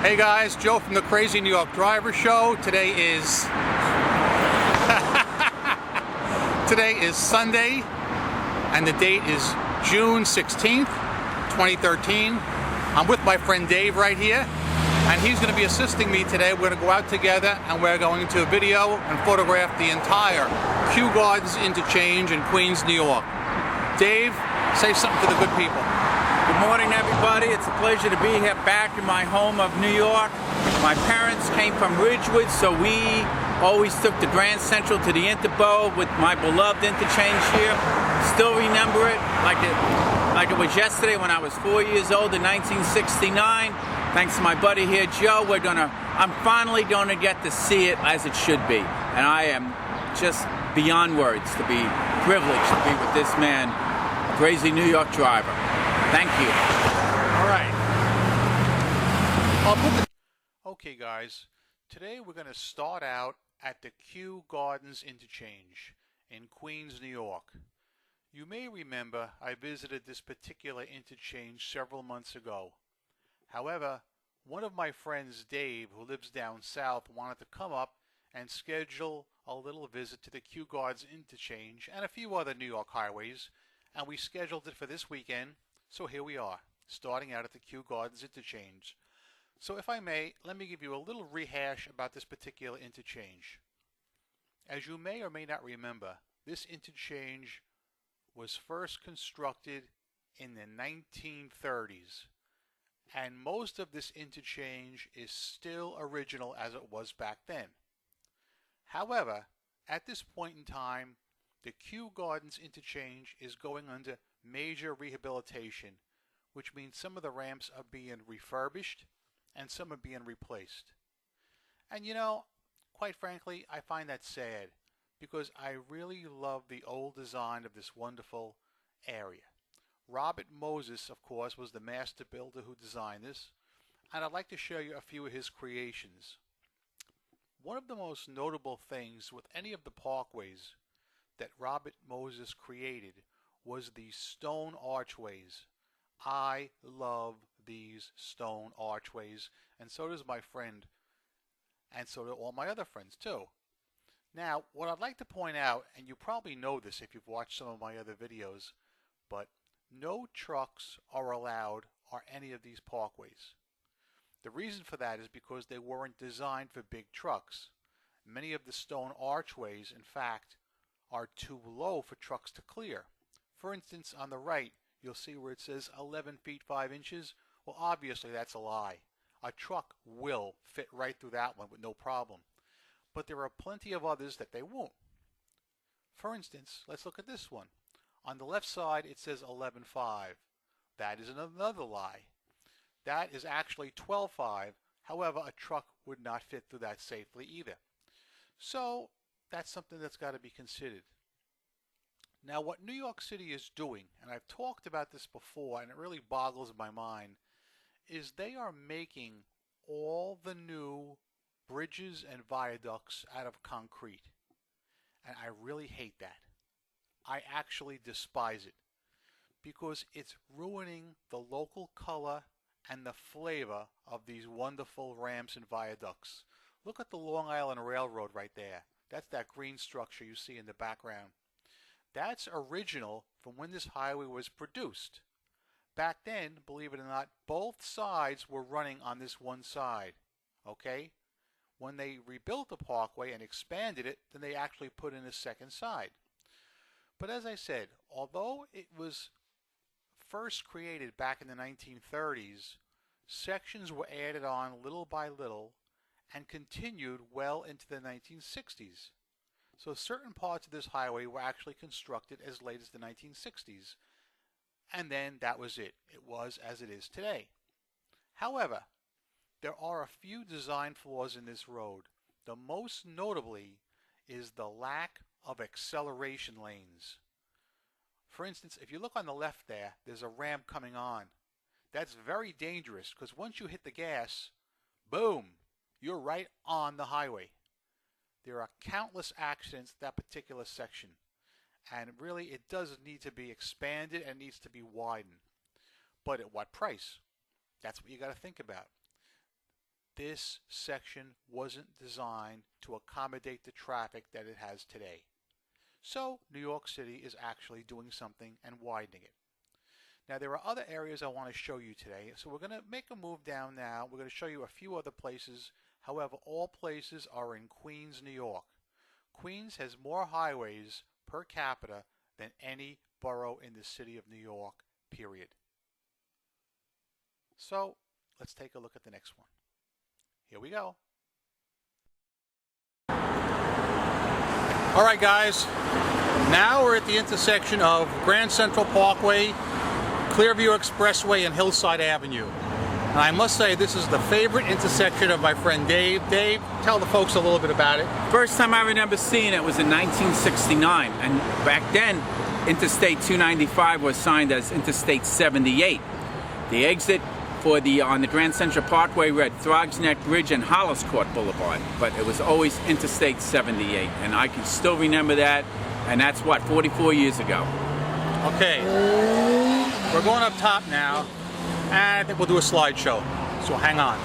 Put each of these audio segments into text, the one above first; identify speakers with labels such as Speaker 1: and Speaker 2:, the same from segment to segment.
Speaker 1: Hey guys, Joe from the Crazy New York Driver Show. Today is Sunday, and the date is June 16th, 2013. I'm with my friend Dave right here, and he's going to be assisting me today. We're going to go out together, and we're going to video and photograph the entire Kew Gardens interchange in Queens, New York. Dave, say something to the good people.
Speaker 2: Good morning, everybody. It's a pleasure to be here back in my home of New York. My parents came from Ridgewood, so we always took the Grand Central to the Interbow with my beloved interchange here. Still remember it like it was yesterday when I was 4 years old in 1969. Thanks to my buddy here, Joe, I'm finally gonna get to see it as it should be. And I am just beyond words to be privileged to be with this man, Crazy New York Driver. Thank you.
Speaker 1: All right. Okay, guys. Today we're going to start out at the Kew Gardens interchange in Queens, New York. You may remember I visited this particular interchange several months ago. However, one of my friends, Dave, who lives down south, wanted to come up and schedule a little visit to the Kew Gardens interchange and a few other New York highways, and we scheduled it for this weekend. So here we are, starting out at the Kew Gardens interchange. So if I may, let me give you a little rehash about this particular interchange. As you may or may not remember, this interchange was first constructed in the 1930s, and most of this interchange is still original as it was back then. However, at this point in time, the Kew Gardens interchange is going under major rehabilitation, which means some of the ramps are being refurbished and some are being replaced. And you know, quite frankly, I find that sad because I really love the old design of this wonderful area. Robert Moses, of course, was the master builder who designed this, and I'd like to show you a few of his creations. One of the most notable things with any of the parkways that Robert Moses created was these stone archways. I love these stone archways, and so does my friend, and so do all my other friends too. Now, what I'd like to point out, and you probably know this if you've watched some of my other videos, but no trucks are allowed on any of these parkways. The reason for that is because they weren't designed for big trucks. Many of the stone archways, in fact, are too low for trucks to clear. For instance, on the right, you'll see where it says 11 feet 5 inches. Well, obviously that's a lie. A truck will fit right through that one with no problem. But there are plenty of others that they won't. For instance, let's look at this one. On the left side, it says 11.5. That is another lie. That is actually 12.5. However, a truck would not fit through that safely either. So that's something that's got to be considered. Now, what New York City is doing, and I've talked about this before, and it really boggles my mind, is they are making all the new bridges and viaducts out of concrete. And I really hate that. I actually despise it because it's ruining the local color and the flavor of these wonderful ramps and viaducts. Look at the Long Island Railroad right there. That's that green structure you see in the background. That's original from when this highway was produced. Back then, believe it or not, both sides were running on this one side. Okay? When they rebuilt the parkway and expanded it, then they actually put in a second side. But as I said, although it was first created back in the 1930s, sections were added on little by little and continued well into the 1960s. So certain parts of this highway were actually constructed as late as the 1960s. And then that was it. It was as it is today. However, there are a few design flaws in this road. The most notably is the lack of acceleration lanes. For instance, if you look on the left there, there's a ramp coming on. That's very dangerous because once you hit the gas, boom, you're right on the highway. There are countless accidents at that particular section, and really it does need to be expanded and needs to be widened. But at what price? That's what you got to think about. this section wasn't designed to accommodate the traffic that it has today. So New York City is actually doing something and widening it. Now there are other areas I want to show you today, so we're going to make a move down now. We're going to show you a few other places. However, all places are in Queens, New York. Queens has more highways per capita than any borough in the city of New York, period. So let's take a look at the next one. Here we go. All right, guys. Now we're at the intersection of Grand Central Parkway, Clearview Expressway, and Hillside Avenue. And I must say, this is the favorite intersection of my friend Dave. Dave, tell the folks a little bit about it.
Speaker 2: First time I remember seeing it was in 1969, and back then Interstate 295 was signed as Interstate 78. The exit for on the Grand Central Parkway read Throgs Neck Bridge and Hollis Court Boulevard, but it was always Interstate 78, and I can still remember that, and that's what, 44 years ago.
Speaker 1: Okay, we're going up top now, and I think we'll do a slideshow, so hang on.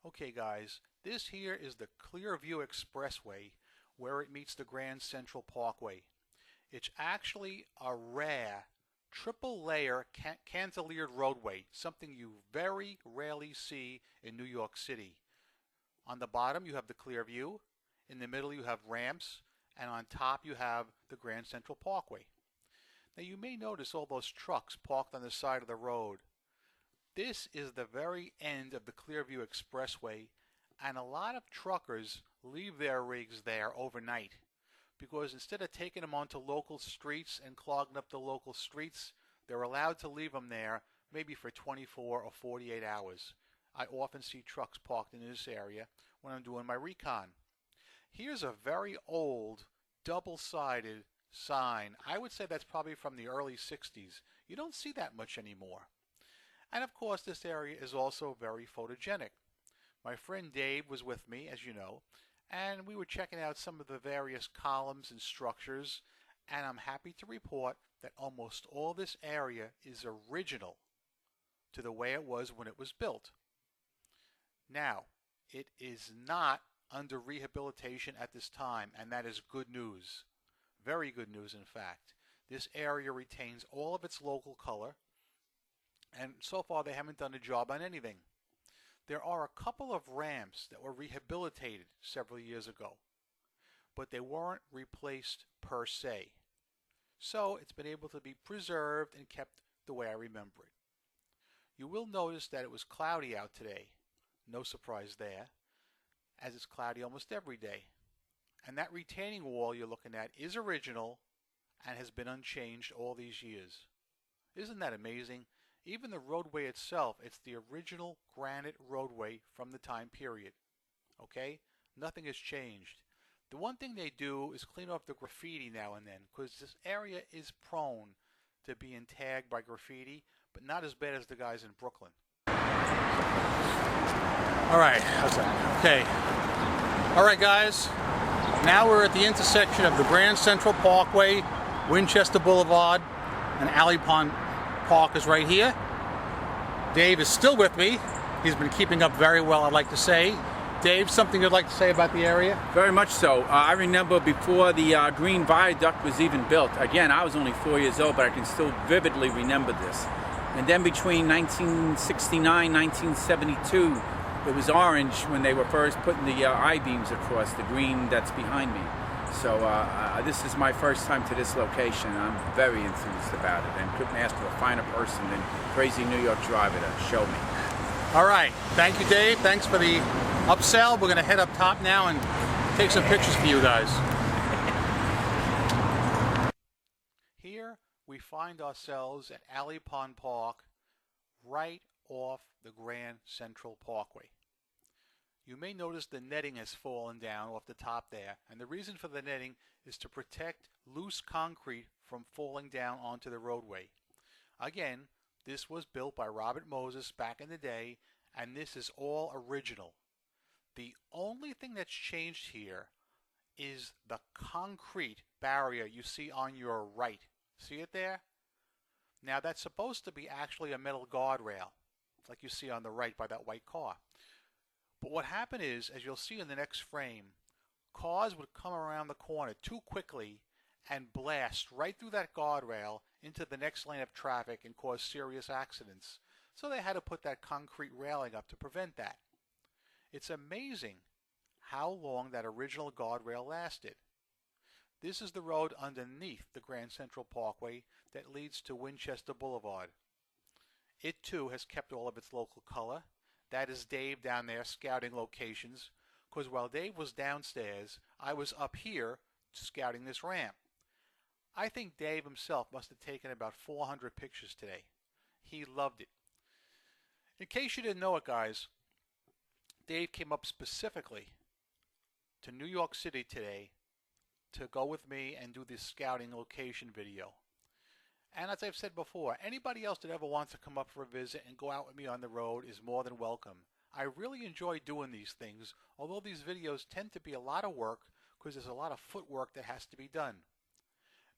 Speaker 1: Okay guys, this here is the Clearview Expressway where it meets the Grand Central Parkway. It's actually a rare triple layer cantilevered roadway, something you very rarely see in New York City. On the bottom you have the Clearview, in the middle you have ramps, and on top you have the Grand Central Parkway. Now you may notice all those trucks parked on the side of the road. This is the very end of the Clearview Expressway, and a lot of truckers leave their rigs there overnight, because instead of taking them onto local streets and clogging up the local streets, they're allowed to leave them there maybe for 24 or 48 hours. I often see trucks parked in this area when I'm doing my recon. Here's a very old double-sided sign. I would say that's probably from the early 60s. You don't see that much anymore. And of course this area is also very photogenic. My friend Dave was with me, as you know, and we were checking out some of the various columns and structures, and I'm happy to report that almost all this area is original to the way it was when it was built. Now, it is not under rehabilitation at this time, and that is good news. Very good news, in fact. This area retains all of its local color, and so far they haven't done a job on anything. There are a couple of ramps that were rehabilitated several years ago, but they weren't replaced per se. So it's been able to be preserved and kept the way I remember it. You will notice that it was cloudy out today. No surprise there, as it's cloudy almost every day. And that retaining wall you're looking at is original and has been unchanged all these years. Isn't that amazing? Even the roadway itself, it's the original granite roadway from the time period. Okay? Nothing has changed. The one thing they do is clean off the graffiti now and then, because this area is prone to being tagged by graffiti, but not as bad as the guys in Brooklyn. Alright, how's that? Okay. Alright guys, now we're at the intersection of the Grand Central Parkway, Winchester Boulevard, and Alley Pond Park is right here. Dave is still with me. He's been keeping up very well, I'd like to say. Dave, something you'd like to say about the area?
Speaker 2: Very much so. I remember before the Green Viaduct was even built. Again, I was only 4 years old, but I can still vividly remember this. And then between 1969 1972, it was orange when they were first putting the I-beams across the green that's behind me. So this is my first time to this location. I'm very enthused about it and couldn't ask for a finer person than Crazy New York Driver to show me.
Speaker 1: All right. Thank you, Dave. Thanks for the upsell. We're going to head up top now and take some pictures for you guys. Here we find ourselves at Alley Pond Park, right off the Grand Central Parkway. You may notice the netting has fallen down off the top there, and the reason for the netting is to protect loose concrete from falling down onto the roadway. Again, this was built by Robert Moses back in the day, and this is all original. The only thing that's changed here is the concrete barrier you see on your right. See it there? Now that's supposed to be actually a metal guardrail. like you see on the right by that white car. But what happened is, as you'll see in the next frame, cars would come around the corner too quickly and blast right through that guardrail into the next lane of traffic and cause serious accidents. So they had to put that concrete railing up to prevent that. It's amazing how long that original guardrail lasted. This is the road underneath the Grand Central Parkway that leads to Winchester Boulevard. It too has kept all of its local color. That is Dave down there scouting locations, because while Dave was downstairs, I was up here scouting this ramp. I think Dave himself must have taken about 400 pictures today. He loved it. In case you didn't know it, guys, Dave came up specifically to New York City today to go with me and do this scouting location video. And as I've said before, anybody else that ever wants to come up for a visit and go out with me on the road is more than welcome. I really enjoy doing these things, although these videos tend to be a lot of work because there's a lot of footwork that has to be done.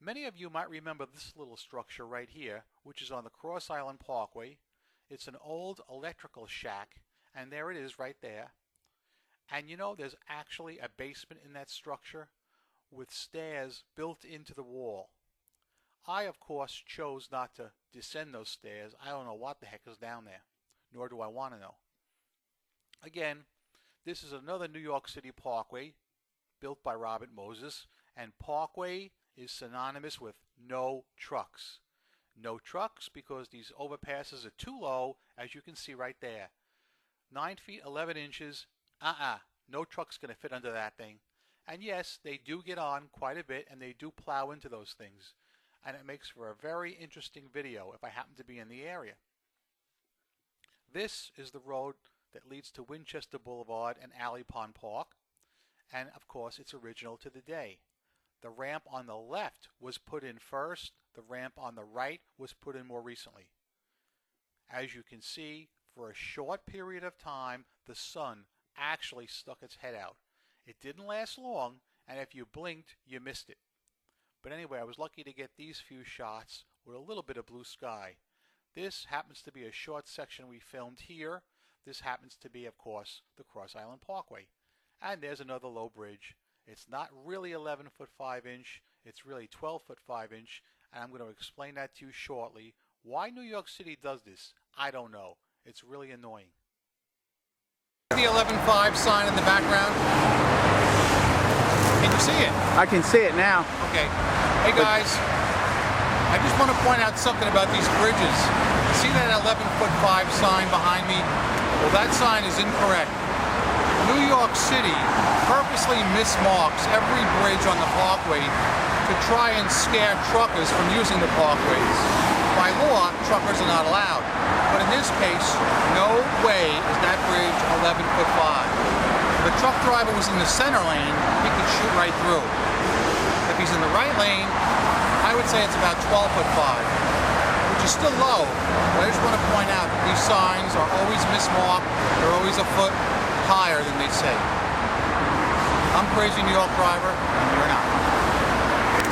Speaker 1: Many of you might remember this little structure right here, which is on the Cross Island Parkway. It's an old electrical shack, and there it is right there. And you know, there's actually a basement in that structure with stairs built into the wall. I, of course, chose not to descend those stairs. I don't know what the heck is down there, nor do I want to know. Again, this is another New York City parkway built by Robert Moses, and Parkway is synonymous with no trucks. No trucks because these overpasses are too low, as you can see right there. 9 feet 11 inches, no truck's going to fit under that thing. And yes, they do get on quite a bit, and they do plow into those things. And it makes for a very interesting video if I happen to be in the area. This is the road that leads to Winchester Boulevard and Alley Pond Park. And of course, it's original to the day. The ramp on the left was put in first. The ramp on the right was put in more recently. As you can see, for a short period of time, the sun actually stuck its head out. It didn't last long, and if you blinked, you missed it. But anyway, I was lucky to get these few shots with a little bit of blue sky. This happens to be a short section we filmed here. This happens to be, of course, the Cross Island Parkway. And there's another low bridge. It's not really 11 foot 5 inch. It's really 12 foot 5 inch. And I'm going to explain that to you shortly. Why New York City does this, I don't know. It's really annoying. The 11.5 sign in the background. Can you see it?
Speaker 2: I can see it now.
Speaker 1: Okay. Hey guys, I just want to point out something about these bridges. See that 11 foot 5 sign behind me? Well, that sign is incorrect. New York City purposely mismarks every bridge on the parkway to try and scare truckers from using the parkways. By law, truckers are not allowed. But in this case, no way is that bridge 11 foot 5. If a truck driver was in the center lane, he could shoot right through. If he's in the right lane, I would say it's about 12 foot 5, which is still low. But I just want to point out that these signs are always mismarked. They're always a foot higher than they say. I'm Crazy New York Driver, and you're